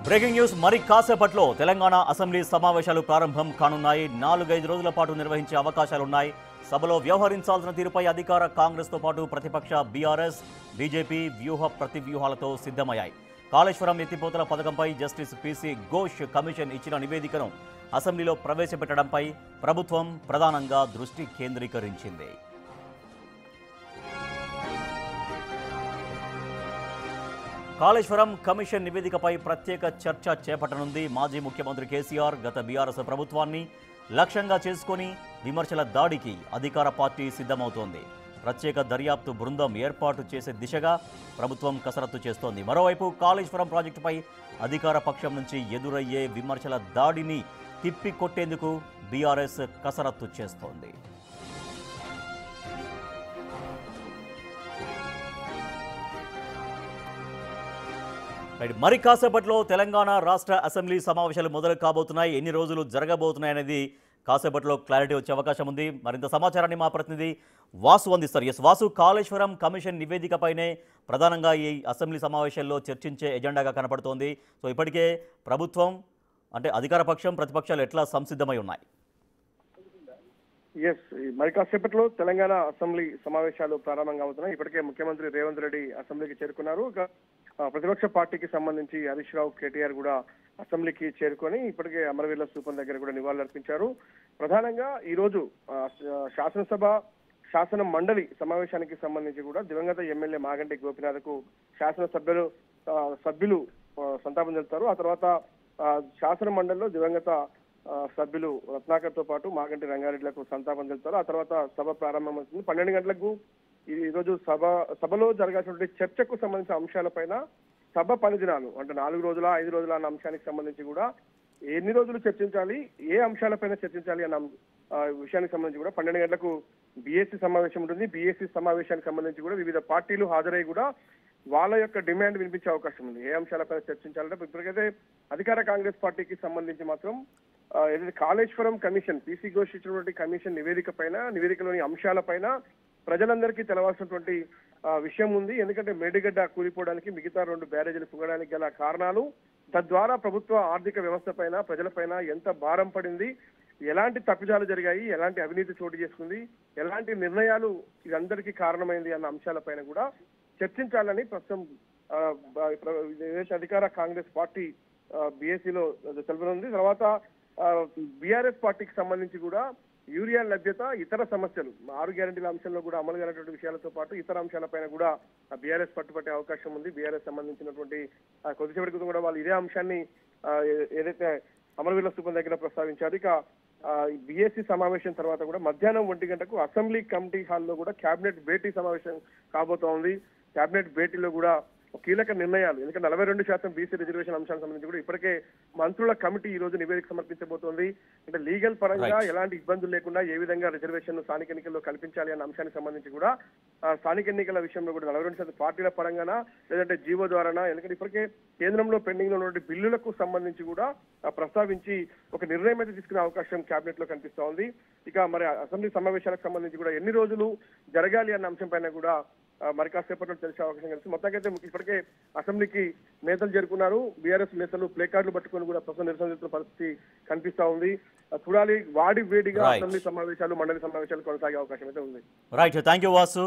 Breaking news మరి కాసేపట్లో Telangana assembly సమావేశాలు ప్రారంభం కానున్నాయి. 4-5 రోజుల పాటు నిర్వహించే అవకాశాలున్నాయి. సభలో వ్యవహరించాల్సిన తీరుపై అధికార కాంగ్రెస్తో పాటు ప్రతిపక్ష బీఆర్ఎస్, బీజేపీ వ్యూహ ప్రతివ్యూహాలతో సిద్ధమయ్యాయి. కాళేశ్వరం ఎత్తిపోతల పథకంపై జస్టిస్ పీసీ ఘోష్ కమిషన్ ఇచ్చిన నివేదికను అసెంబ్లీలో ప్రవేశపెట్టడంపై ప్రభుత్వం ప్రధానంగా దృష్టి కేంద్రీకరించింది. కాళేశ్వరం కమిషన్ నివేదికపై ప్రత్యేక చర్చ చేపట్టనుంది. మాజీ ముఖ్యమంత్రి కేసీఆర్ గత బీఆర్ఎస్ ప్రభుత్వాన్ని లక్ష్యంగా చేసుకుని విమర్శల దాడికి అధికార పార్టీ సిద్ధమవుతోంది. ప్రత్యేక దర్యాప్తు బృందం ఏర్పాటు చేసే దిశగా ప్రభుత్వం కసరత్తు చేస్తోంది. మరోవైపు కాళేశ్వరం ప్రాజెక్టుపై అధికార పక్షం నుంచి ఎదురయ్యే విమర్శల దాడిని తిప్పికొట్టేందుకు బీఆర్ఎస్ కసరత్తు చేస్తోంది. మరి కాసేపట్లో తెలంగాణ రాష్ట్ర అసెంబ్లీ సమావేశాలు మొదలు కాబోతున్నాయి. ఎన్ని రోజులు జరగబోతున్నాయనేది కాసేపట్లో క్లారిటీ వచ్చే అవకాశం ఉంది. మరింత సమాచారాన్ని మా ప్రతినిధి వాసు అందిస్తారు. ఎస్ వాసు, కాళేశ్వరం కమిషన్ నివేదికపైనే ప్రధానంగా ఈ అసెంబ్లీ సమావేశాల్లో చర్చించే ఎజెండాగా కనపడుతోంది. సో ఇప్పటికే ప్రభుత్వం అంటే అధికార పక్షం, ప్రతిపక్షాలు ఎట్లా సంసిద్ధమై ఉన్నాయి? మరి కాసేపట్లో తెలంగాణ అసెంబ్లీ సమావేశాలు ప్రారంభం అవుతున్నాయి. ఇప్పటికే ముఖ్యమంత్రి రేవంత్ రెడ్డి అసెంబ్లీకి చేరుకున్నారు. ప్రతిపక్ష పార్టీకి సంబంధించి హరీష్ రావు, కేటీఆర్ కూడా అసెంబ్లీకి చేరుకొని ఇప్పటికే అమరవీరుల స్థూపం దగ్గర కూడా నివాళులర్పించారు. ప్రధానంగా ఈ రోజు శాసనసభ శాసన మండలి సమావేశానికి సంబంధించి కూడా దివంగత ఎమ్మెల్యే మాగంటి గోపీనాథ్కు శాసన సభ్యులు సంతాపం తెలుపుతారు. ఆ తర్వాత శాసన మండలిలో దివంగత సభ్యులు రత్నాకర్ తో పాటు మాగంటి రంగారెడ్డిలకు సంతాపం తెలుపుతారు. ఆ తర్వాత సభ ప్రారంభమవుతుంది. 12 గంటలకు ఈ రోజు సభలో జరగాల్సినటువంటి చర్చకు సంబంధించిన అంశాలపైన సభ పనిదినాలు అంటే 4 రోజుల 5 రోజుల అన్న అంశానికి సంబంధించి కూడా ఎన్ని రోజులు చర్చించాలి, ఏ అంశాలపైన చర్చించాలి అన్న విషయానికి సంబంధించి కూడా 12 గంటలకు బీఎస్సీ సమావేశం ఉంటుంది. బీఎస్సీ సమావేశానికి సంబంధించి కూడా వివిధ పార్టీలు హాజరై కూడా వాళ్ళ యొక్క డిమాండ్ వినిపించే అవకాశం ఉంది. ఏ అంశాలపైన చర్చించాలంటే ఇప్పటికైతే అధికార కాంగ్రెస్ పార్టీకి సంబంధించి మాత్రం ఏదైతే కాళేశ్వరం కమిషన్ పీసీ ఘోష్ ఇచ్చినటువంటి కమిషన్ నివేదికలోని అంశాలపైన ప్రజలందరికీ తెలవాల్సినటువంటి విషయం ఉంది. ఎందుకంటే మేడిగడ్డ కూలిపోవడానికి, మిగతా 2 బ్యారేజీలు కుంగడానికి గల కారణాలు, తద్వారా ప్రభుత్వ ఆర్థిక వ్యవస్థ పైన, ప్రజలపైన ఎంత భారం పడింది, ఎలాంటి తప్పిదాలు జరిగాయి, ఎలాంటి అవినీతి చోటు చేసుకుంది, ఎలాంటి నిర్ణయాలు ఇదందరికీ కారణమైంది అన్న అంశాలపైన కూడా చర్చించాలని ప్రస్తుతం అధికార కాంగ్రెస్ పార్టీ బీఎస్సీలో తెలుపనుంది. తర్వాత బీఆర్ఎస్ పార్టీకి సంబంధించి కూడా యూరియా లభ్యత, ఇతర సమస్యలు 6 గ్యారెంటీల అంశంలో కూడా అమలు కానటువంటి విషయాలతో పాటు ఇతర అంశాలపైన కూడా బీఆర్ఎస్ పట్టుపట్టే అవకాశం ఉంది. బీఆర్ఎస్ సంబంధించినటువంటి కొద్దిసేపటి క్రితం కూడా వాళ్ళు ఇదే అంశాన్ని ఏదైతే అమరవీరుల స్థూపం దగ్గర ప్రస్తావించారు. ఇక బీఎస్సీ సమావేశం తర్వాత కూడా మధ్యాహ్నం 1 గంటకు అసెంబ్లీ కమిటీ హాల్లో కూడా కేబినెట్ భేటీ సమావేశం కాబోతోంది. కేబినెట్ భేటీలో కూడా కీలక నిర్ణయాలు, ఎందుకంటే 42% బీసీ రిజర్వేషన్ అంశానికి సంబంధించి కూడా ఇప్పటికే మంత్రుల కమిటీ ఈ రోజు నివేదిక సమర్పించబోతోంది. అంటే లీగల్ పరంగా ఎలాంటి ఇబ్బందులు లేకుండా ఏ విధంగా రిజర్వేషన్ స్థానిక ఎన్నికల్లో కల్పించాలి అన్న అంశానికి సంబంధించి కూడా స్థానిక ఎన్నికల విషయంలో కూడా 42% పార్టీల పరంగానా లేదంటే జీవో ద్వారానా, ఎందుకంటే ఇప్పటికే కేంద్రంలో పెండింగ్ లో ఉన్నటువంటి బిల్లులకు సంబంధించి కూడా ప్రస్తావించి ఒక నిర్ణయం అయితే తీసుకునే అవకాశం కేబినెట్ లో కనిపిస్తా ఉంది. ఇక మరి అసెంబ్లీ సమావేశాలకు సంబంధించి కూడా ఎన్ని రోజులు జరగాలి అన్న అంశం పైన కూడా మరి కాసేపట్లో తెలిసే అవకాశం కలిసి మొత్తానికైతే ఇప్పటికే అసెంబ్లీకి నేతలు చేరుకున్నారు. బీఆర్ఎస్ నేతలు ప్లే కార్డులు పట్టుకొని కూడా ప్రస్తుతం నిరసన చేస్తున్న పరిస్థితి కనిపిస్తా ఉంది. చూడాలి, వాడి వేడిగా అసెంబ్లీ సమావేశాలు, మండలి సమావేశాలు కొనసాగే అవకాశం అయితే ఉంది. Right, thank you Vasu.